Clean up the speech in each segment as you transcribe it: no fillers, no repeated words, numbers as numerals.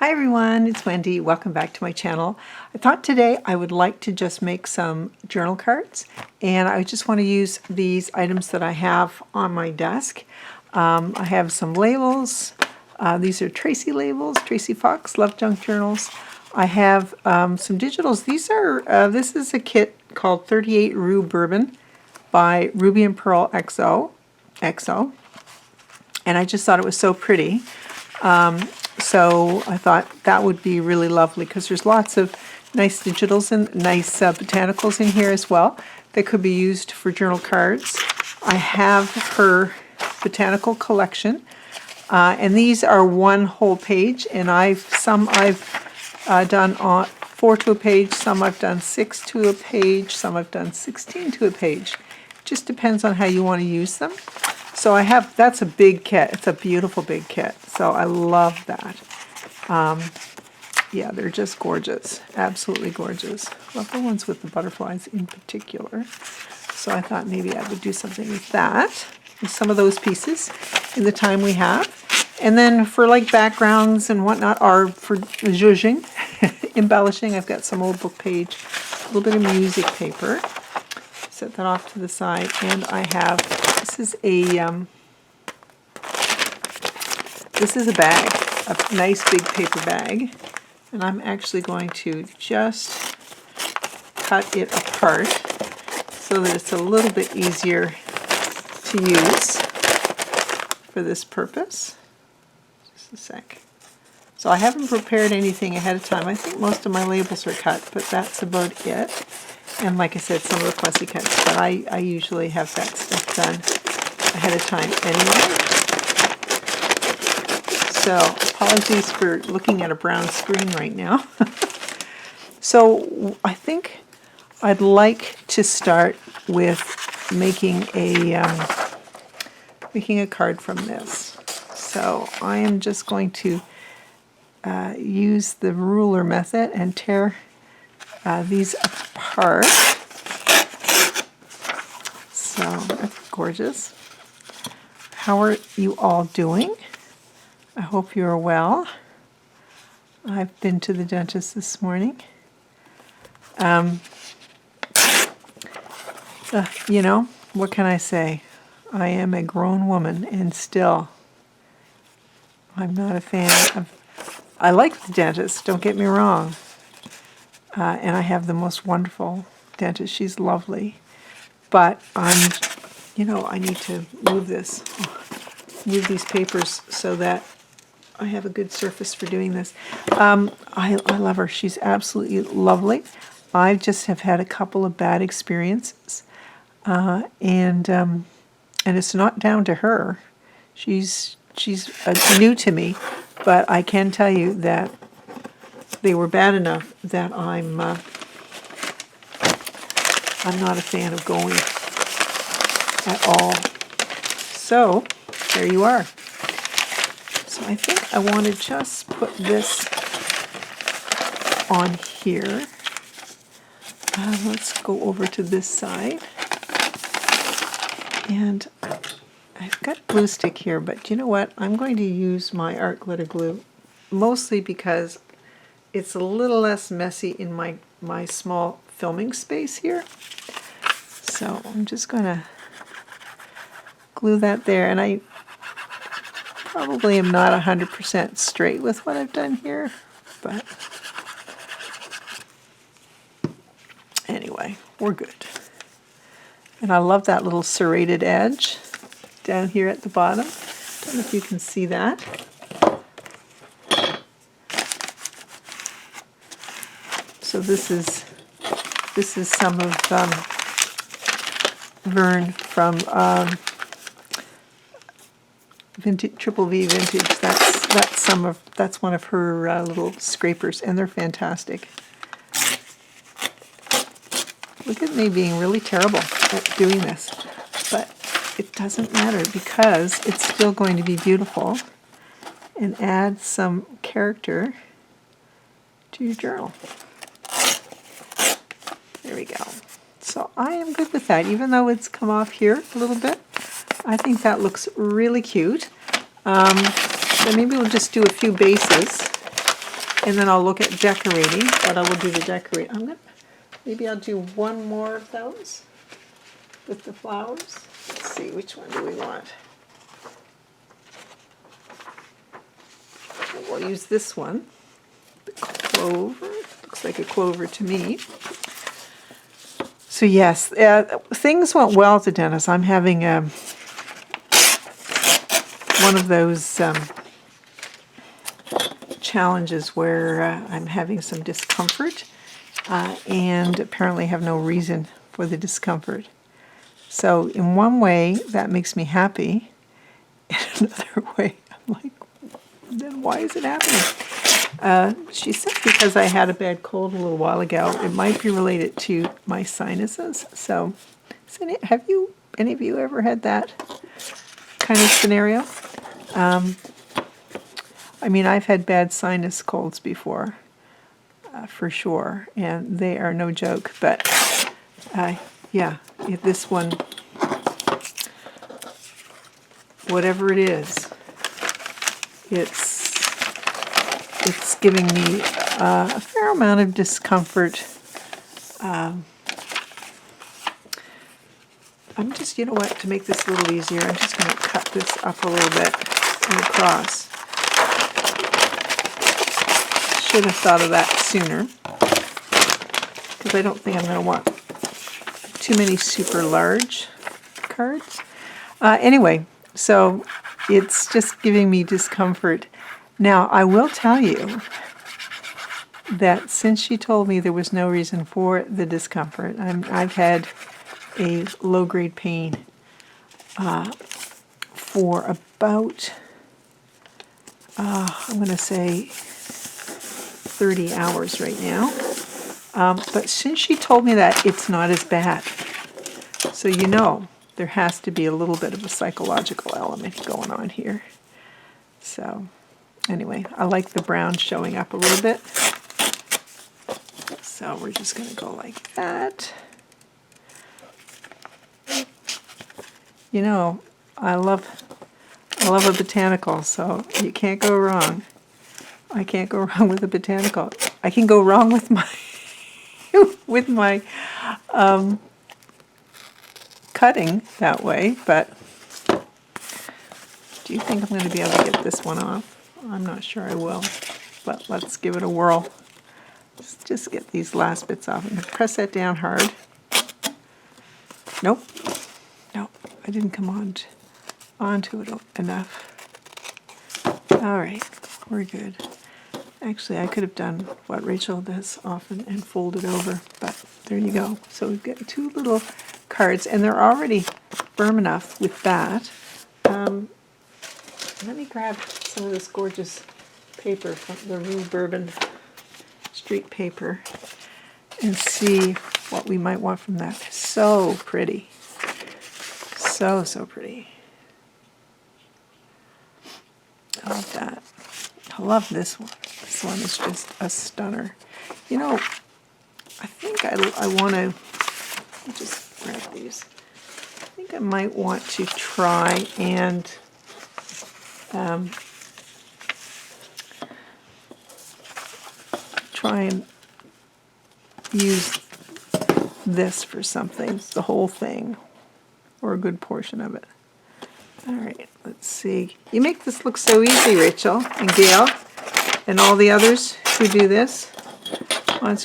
Hi everyone, it's Wendy. Welcome back to my channel. I thought today I would like to just make some journal cards, and I just want to use these items that I have on my desk. I have some labels. These are Tracy labels, Tracy Fox Love Junk Journals. I have some digitals. This is a kit called 38 Rue Bourbon by Ruby and Pearl XO. And I just thought it was so pretty. So I thought that would be really lovely because there's lots of nice digitals and nice botanicals in here as well that could be used for journal cards. I have her botanical collection, and these are one whole page, and some I've done on 4 to a page, some I've done 6 to a page, some I've done 16 to a page. Just depends on how you want to use them. So that's a big kit. It's a beautiful big kit. So I love that. Yeah, they're just gorgeous. Absolutely gorgeous. Love the ones with the butterflies in particular. So I thought maybe I would do something with that, with some of those pieces in the time we have. And then for like backgrounds and whatnot, are for zhuzhing, embellishing. I've got some old book page, a little bit of music paper. Set that off to the side, and I have, this is a bag, a nice big paper bag, and I'm actually going to just cut it apart so that it's a little bit easier to use for this purpose. Just a sec. So I haven't prepared anything ahead of time. I think most of my labels are cut, but that's about it. And like I said, some of the fussy cuts, but I usually have that stuff done ahead of time anyway. So apologies for looking at a brown screen right now. So I think I'd like to start with making a card from this. So I am just going to use the ruler method and tear these apart. So that's gorgeous. How are you all doing? I hope you're well. I've been to the dentist this morning. You know, what can I say? I am a grown woman, and still I'm not a fan of... I like the dentist, don't get me wrong. And I have the most wonderful dentist. She's lovely. But I need to move these papers so that I have a good surface for doing this. I love her. She's absolutely lovely. I just have had a couple of bad experiences. And it's not down to her. She's new to me, but I can tell you that they were bad enough that I'm not a fan of going at all. So there you are. So I think I want to just put this on here. Let's go over to this side. And I've got glue stick here, but you know what? I'm going to use my art glitter glue, mostly because it's a little less messy in my small filming space here. So I'm just going to glue that there. And I probably am not 100% straight with what I've done here, but anyway, we're good. And I love that little serrated edge down here at the bottom. I don't know if you can see that. So this is some of Vern from Vintage Triple V Vintage. That's one of her little scrapers, and they're fantastic. Look at me being really terrible at doing this, but it doesn't matter because it's still going to be beautiful and add some character to your journal. There we go. So I am good with that, even though it's come off here a little bit. I think that looks really cute. So maybe we'll just do a few bases and then I'll look at decorating, but I will do the decorate. Maybe I'll do one more of those with the flowers. Let's see, which one do we want? We'll use this one, the clover. Looks like a clover to me. So yes, things went well at the dentist. I'm having one of those challenges where I'm having some discomfort and apparently have no reason for the discomfort. So in one way, that makes me happy. In another way, I'm like, then why is it happening? She said because I had a bad cold a little while ago. It might be related to my sinuses. So have any of you ever had that kind of scenario? I mean, I've had bad sinus colds before, for sure, and they are no joke. But yeah, this one, whatever it is, it's giving me a fair amount of discomfort. I'm just, you know what, to make this a little easier, I'm just going to cut this up a little bit and across. Should have thought of that sooner, because I don't think I'm going to want too many super large cards. Anyway, so it's just giving me discomfort. Now, I will tell you that since she told me there was no reason for the discomfort, I've had a low-grade pain for about, I'm going to say 30 hours right now. But since she told me that, it's not as bad. So you know, there has to be a little bit of a psychological element going on here. So anyway, I like the brown showing up a little bit. So we're just going to go like that. You know, I love a botanical, so you can't go wrong. I can't go wrong with a botanical. I can go wrong with my with my cutting that way, but do you think I'm going to be able to get this one off? I'm not sure I will, but let's give it a whirl. Let's just get these last bits off. I'm going to press that down hard. Nope. Nope. I didn't come onto it enough. All right. We're good. Actually, I could have done what Rachel does often and fold it over, but there you go. So we've got two little cards, and they're already firm enough with that. Let me grab some of this gorgeous paper from the Rue Bourbon Street paper and see what we might want from that. So pretty. So, so pretty. I love that. I love this one. This one is just a stunner. You know, I think I want to just grab these. I think I might want to try and use this for something, the whole thing, or a good portion of it. All right, let's see. You make this look so easy, Rachel and Gail, and all the others who do this.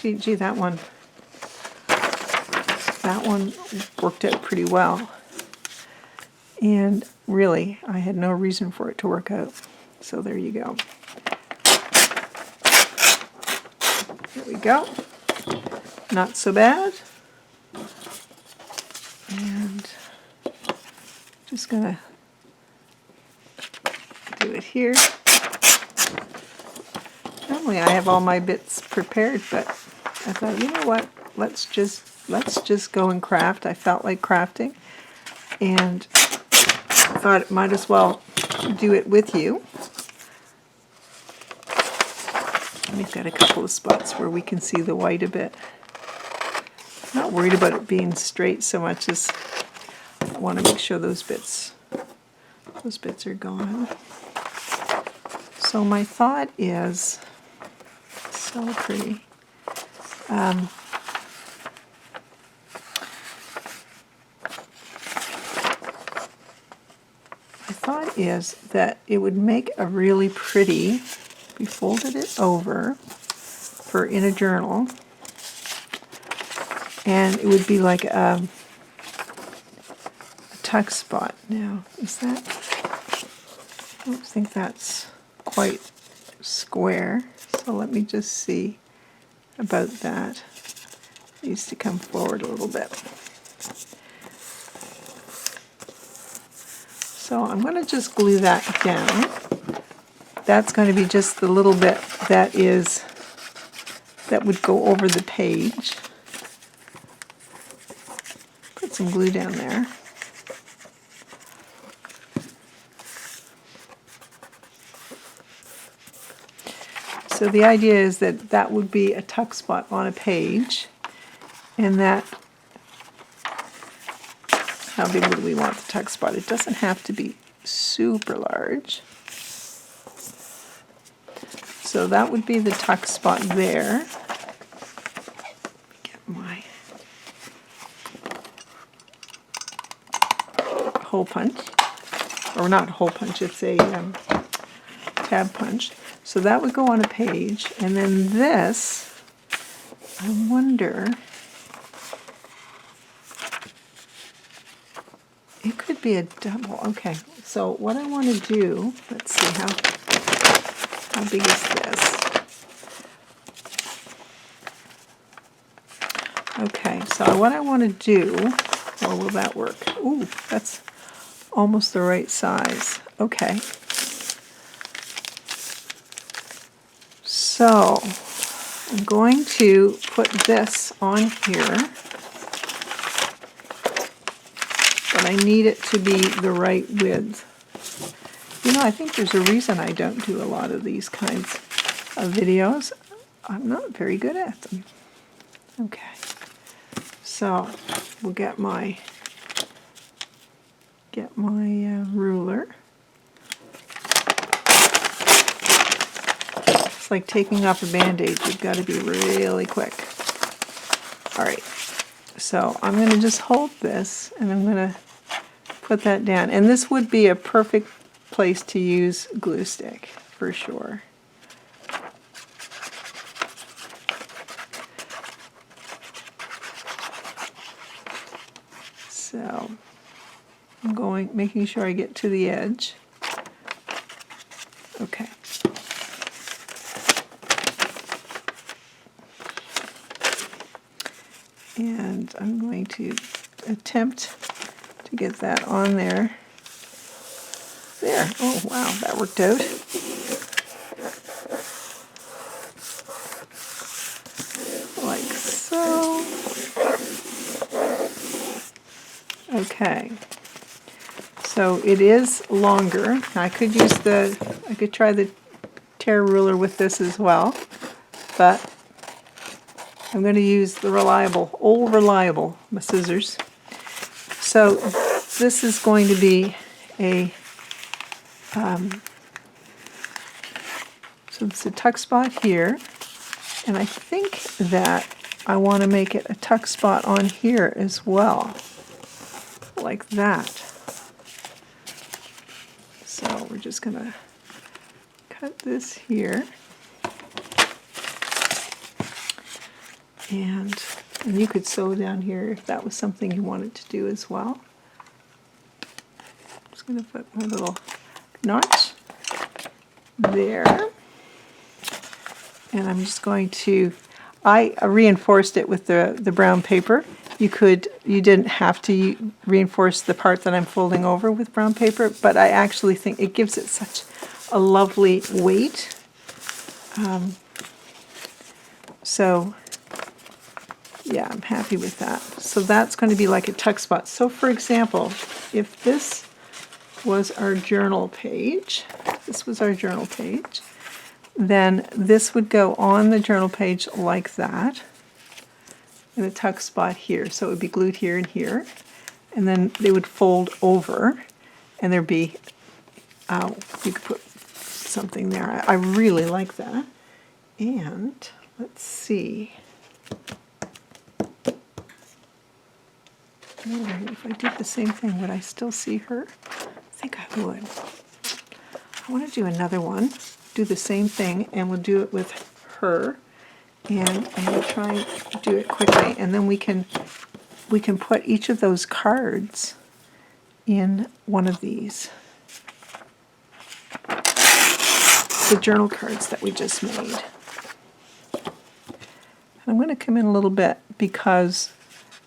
Gee, that one worked out pretty well. And really, I had no reason for it to work out. So there you go. There we go. Not so bad. And just gonna do it here. Normally I have all my bits prepared, but I thought, you know what? Let's just go and craft. I felt like crafting, and I thought it might as well do it with you. We've got a couple of spots where we can see the white a bit. I'm not worried about it being straight so much as I want to make sure those bits are gone. So my thought is So pretty. My thought is that it would make a really pretty, if we folded it over for in a journal, and it would be like a tuck spot. Now, is that, I don't think that's quite square, so let me just see about that. It needs to come forward a little bit. So I'm going to just glue that down. That's going to be just the little bit that would go over the page. Put some glue down there. So the idea is that that would be a tuck spot on a page, and that, how big would we want the tuck spot? It doesn't have to be super large. So that would be the tuck spot there. Get my hole punch, or not hole punch, it's a tab punch. So that would go on a page, and then this, I wonder, it could be a double. Okay, so what I want to do, let's see, how big is this? Okay, so what I want to do, or will that work? Ooh, that's almost the right size. Okay. So I'm going to put this on here, but I need it to be the right width. You know, I think there's a reason I don't do a lot of these kinds of videos. I'm not very good at them. Okay, so we'll get my ruler. It's like taking off a Band-Aid. You've got to be really quick. All right, so I'm going to just hold this, and I'm going to put that down. And this would be a perfect place to use glue stick, for sure. So I'm making sure I get to the edge. Okay. And I'm going to attempt to get that on there. There. Oh, wow, that worked out. Like so. Okay. So it is longer. I could try the tear ruler with this as well, but I'm going to use the reliable, my scissors. So this is going to be a, so it's a tuck spot here, and I think that I want to make it a tuck spot on here as well, like that. So we're just going to cut this here. And you could sew down here if that was something you wanted to do as well. I'm just going to put my little notch there. And I'm just going to, I reinforced it with the brown paper. You didn't have to reinforce the part that I'm folding over with brown paper, but I actually think it gives it such a lovely weight. So yeah, I'm happy with that. So that's going to be like a tuck spot. So for example, if this was our journal page, then this would go on the journal page like that, in a tuck spot here. So it would be glued here and here, and then they would fold over, and there'd be, you could put something there. I really like that. And let's see. I'm wondering if I did the same thing, would I still see her? I think I would. I want to do another one, do the same thing, and we'll do it with her. And I'm going to try and do it quickly, and then we can put each of those cards in one of these. The journal cards that we just made. I'm going to come in a little bit because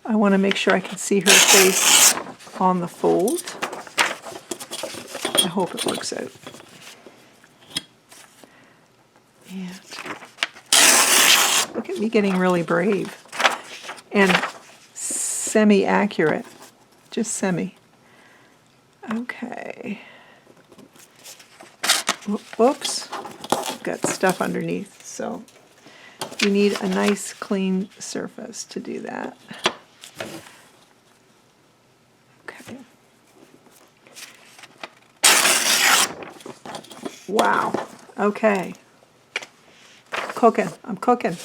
I want to make sure I can see her face on the fold. I hope it works out. And look at me getting really brave. And semi-accurate. Just semi. Okay. Oops. I've got stuff underneath, so you need a nice clean surface to do that. Okay. Wow. Okay. Cooking. I'm cooking.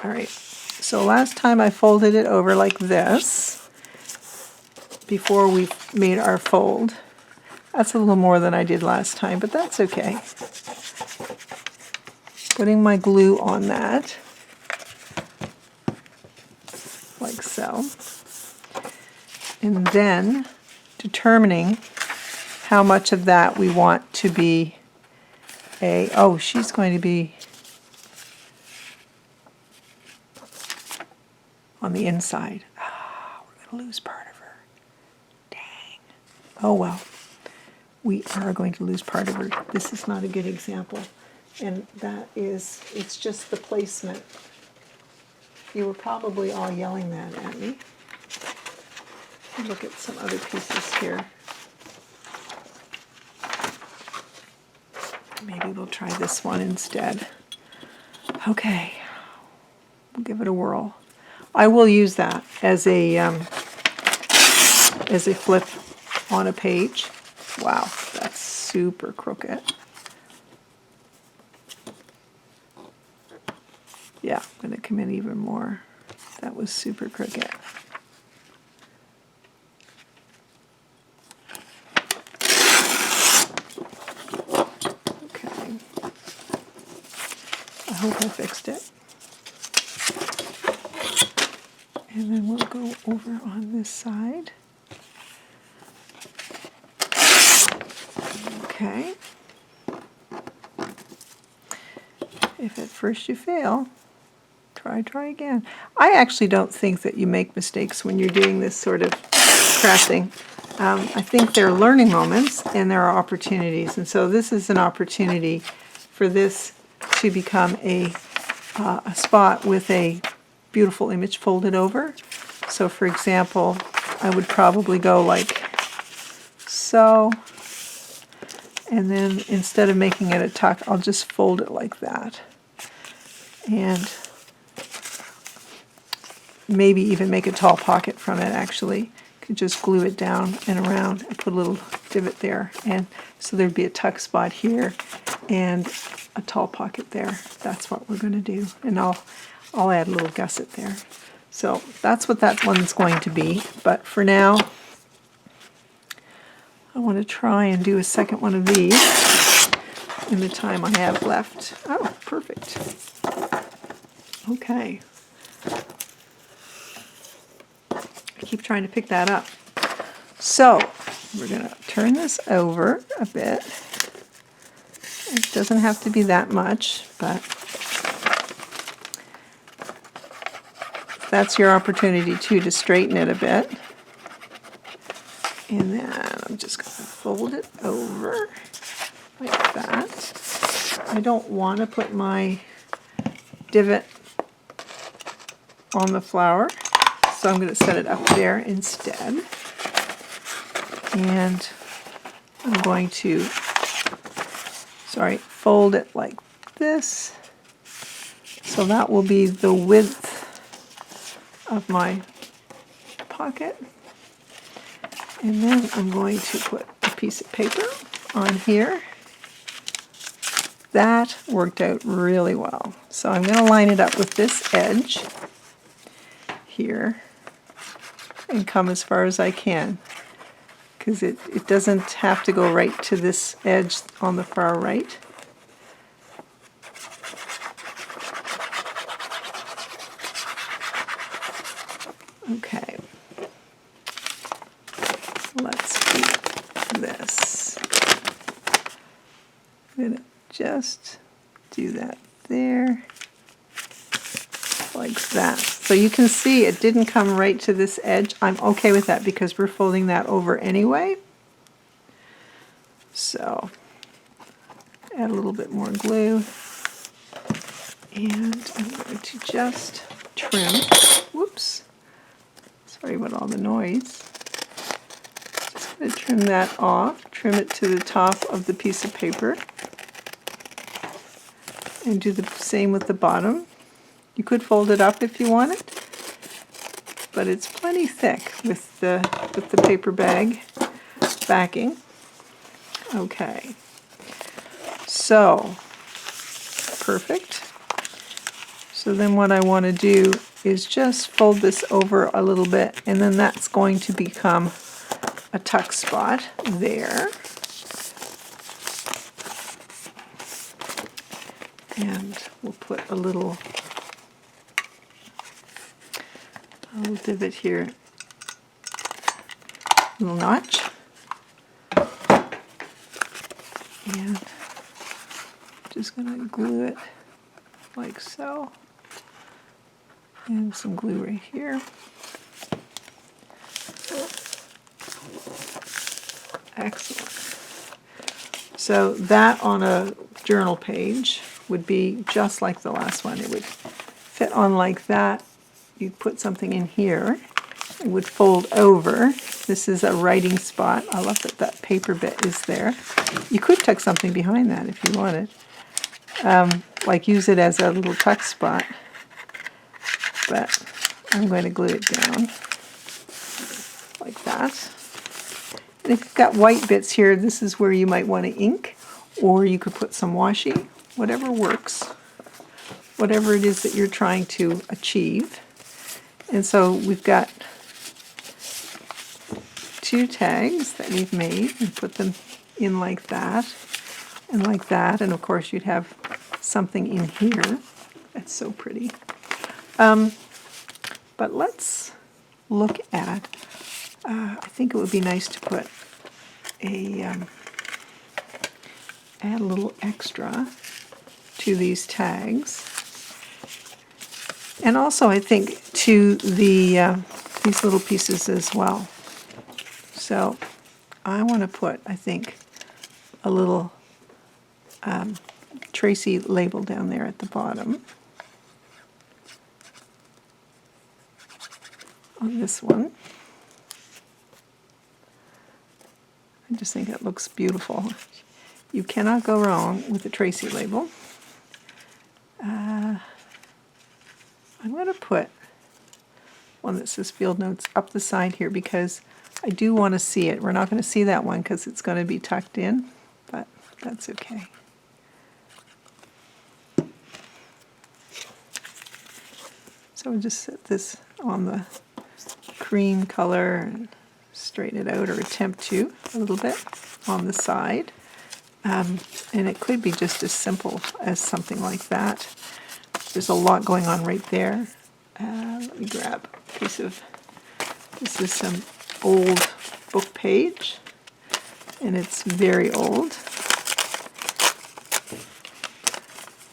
All right. So last time I folded it over like this before we made our fold. That's a little more than I did last time, but that's okay. Putting my glue on that, like so. And then determining how much of that we want to be oh, she's going to be on the inside. Ah, we're going to lose part of her. Dang. Oh well. We are going to lose part of her. This is not a good example. And that is, it's just the placement. You were probably all yelling that at me. Look at some other pieces here. Maybe we'll try this one instead. Okay, we'll give it a whirl. I will use that as a flip on a page. Wow, that's super crooked. Yeah, I'm going to come in even more. That was super crooked. Okay. I hope I fixed it. And then we'll go over on this side. Okay. If at first you fail, try again. I actually don't think that you make mistakes when you're doing this sort of crafting. I think there are learning moments and there are opportunities. And so this is an opportunity for this to become a spot with a beautiful image folded over. So for example, I would probably go like so. And then instead of making it a tuck, I'll just fold it like that. And maybe even make a tall pocket from it, actually. Could just glue it down and around and put a little divot there. And so there'd be a tuck spot here and a tall pocket there. That's what we're going to do. And I'll add a little gusset there. So that's what that one's going to be. But for now, I want to try and do a second one of these in the time I have left. Oh, perfect. Okay. I keep trying to pick that up. So we're going to turn this over a bit. It doesn't have to be that much, but that's your opportunity too to straighten it a bit. And then I'm just going to fold it over like that. I don't want to put my divot on the flower, so I'm going to set it up there instead. And I'm going to, fold it like this. So that will be the width of my pocket. And then I'm going to put a piece of paper on here. that worked out really well. So I'm going to line it up with this edge here and come as far as I can, because it doesn't have to go right to this edge on the far right. Okay, let's do this. I'm going to just do that there, like that. So you can see it didn't come right to this edge. I'm okay with that because we're folding that over anyway. So add a little bit more glue, and I'm going to just trim. Whoops, sorry about all the noise. Just going to trim that off, trim it to the top of the piece of paper, and do the same with the bottom. You could fold it up if you wanted, but it's plenty thick with the paper bag backing. Okay, so perfect. So then what I want to do is just fold this over a little bit, and then that's going to become a tuck spot there. And we'll put a little divot here, little notch, and just going to glue it like so, and some glue right here. Excellent. So that on a journal page would be just like the last one. It would fit on like that. You'd put something in here. It would fold over. This is a writing spot. I love that that paper bit is there. You could tuck something behind that if you wanted. Like use it as a little tuck spot. But I'm going to glue it down like that. And if you've got white bits here, this is where you might want to ink, or you could put some washi, whatever works, whatever it is that you're trying to achieve. And so we've got 2 tags that we've made and put them in like that and like that. And of course you'd have something in here. That's so pretty. But let's look at, I think it would be nice to put add a little extra to these tags. And also I think to the these little pieces as well. So I want to put, I think, a little Tracy label down there at the bottom on this one. I just think it looks beautiful. You cannot go wrong with the Tracy label. I'm going to put one that says Field Notes up the side here because I do want to see it. We're not going to see that one because it's going to be tucked in, but that's okay. So we'll just set this on the cream color and straighten it out, or attempt to, a little bit on the side. And it could be just as simple as something like that. There's a lot going on right there. Let me grab a piece of, this is some old book page, and it's very old.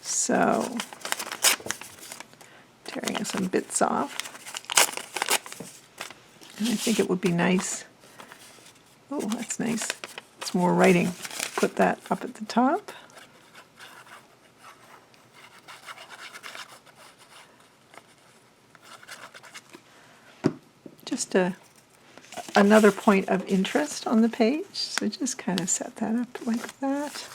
So, tearing some bits off. And I think it would be nice, oh, that's nice, it's more writing. Put that up at the top. Just another point of interest on the page, so just kind of set that up like that.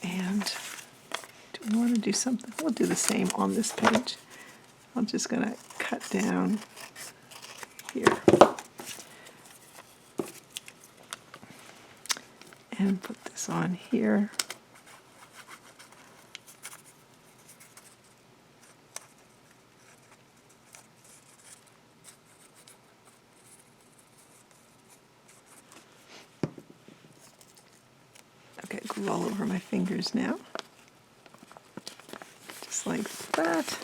And do we want to do something? We'll do the same on this page. I'm just going to cut down here. and put this on here. Okay, glue all over my fingers now. Just like that.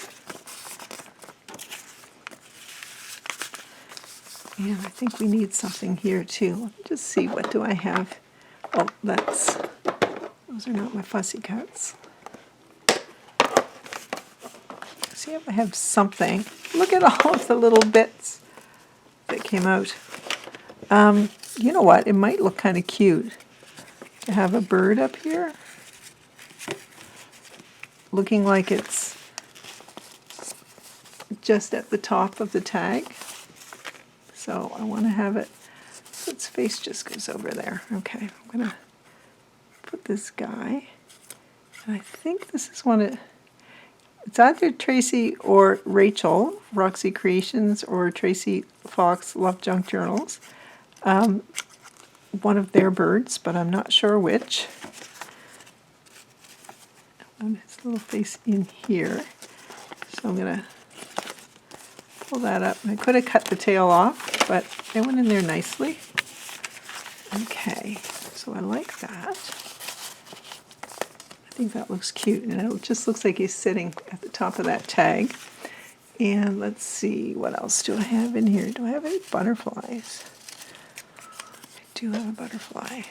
And I think we need something here too. Let me just see, what do I have? Oh, those are not my fussy cuts. See if I have something. Look at all of the little bits that came out. You know what? It might look kind of cute to have a bird up here, looking like it's just at the top of the tag. So I want to have it, its face just goes over there. Okay, I'm going to put this guy, and I think this is it's either Tracy or Rachel, Roxy Creations, or Tracy Fox, Love Junk Journals. One of their birds, but I'm not sure which. And his little face in here. So I'm going to pull that up. I could have cut the tail off, but it went in there nicely. Okay, so I like that. I think that looks cute, and it just looks like he's sitting at the top of that tag. And let's see, what else do I have in here? Do I have any butterflies? I do have a butterfly.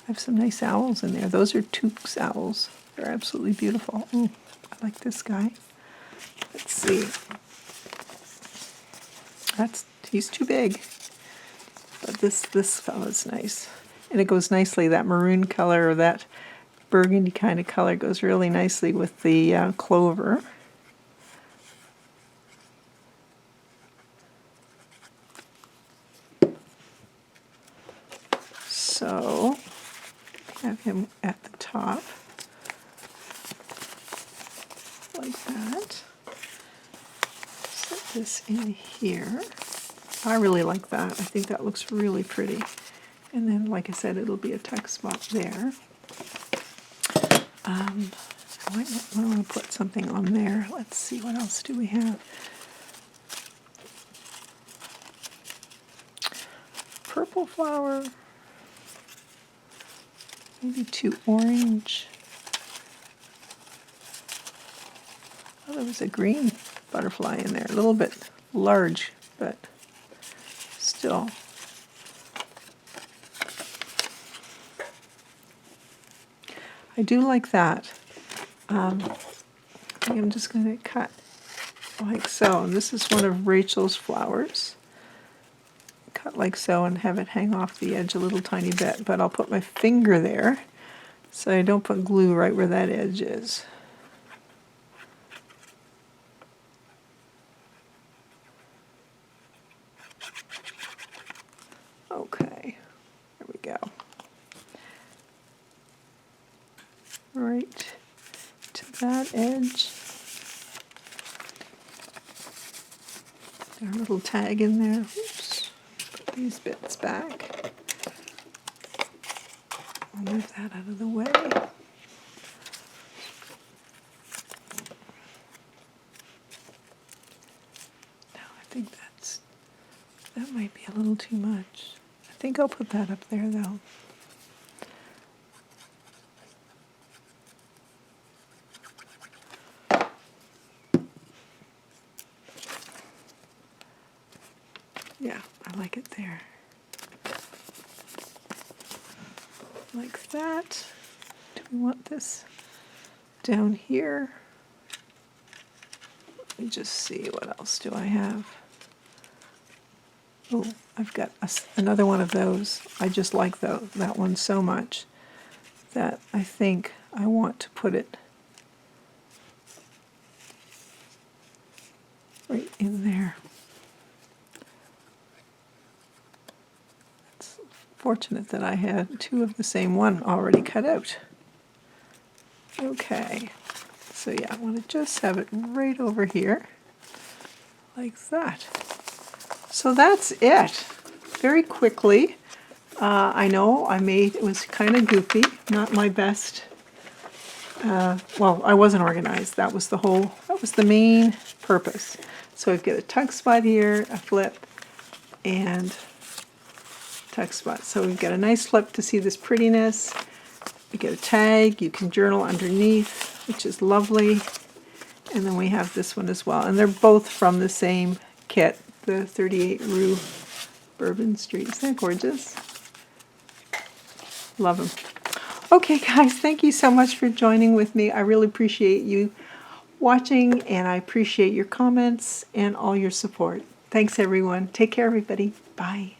I have some nice owls in there. Those are Tukes owls. They're absolutely beautiful. Ooh, I like this guy. Let's see. He's too big. But this fellow's nice. And it goes nicely, that maroon color or that burgundy kind of color goes really nicely with the clover. So, have him at the top, like that. Set this in here. I really like that. I think that looks really pretty. And then, like I said, it'll be a tuck spot there. I might want to put something on there. Let's see, what else do we have? Purple flower. Maybe 2 orange. Oh, there was a green butterfly in there. A little bit large, but still. I do like that. I'm just going to cut like so. And this is one of Rachel's flowers. Cut like so and have it hang off the edge a little tiny bit. But I'll put my finger there so I don't put glue right where that edge is. Okay, there we go. Right to that edge. Our little tag in there. Oops. Put these bits back. I'll move that out of the way. Now I think that might be a little too much. I think I'll put that up there though. Yeah, I like it there. Like that. Do we want this down here? Let me just see, what else do I have? Oh, I've got another one of those. I just like that one so much that I think I want to put it right in there. It's fortunate that I had 2 of the same one already cut out. Okay, so yeah, I want to just have it right over here, like that. So that's it. Very quickly. I know it was kind of goofy, not my best. Well, I wasn't organized. That was the main purpose. So I've got a tuck spot here, a flip, and tuck spot. So we've got a nice flip to see this prettiness. You get a tag, you can journal underneath, which is lovely. And then we have this one as well. And they're both from the same kit, the 38 Rue Bourbon Street. Isn't that gorgeous? Love them. Okay, guys, thank you so much for joining with me. I really appreciate you watching, and I appreciate your comments and all your support. Thanks, everyone. Take care, everybody. Bye.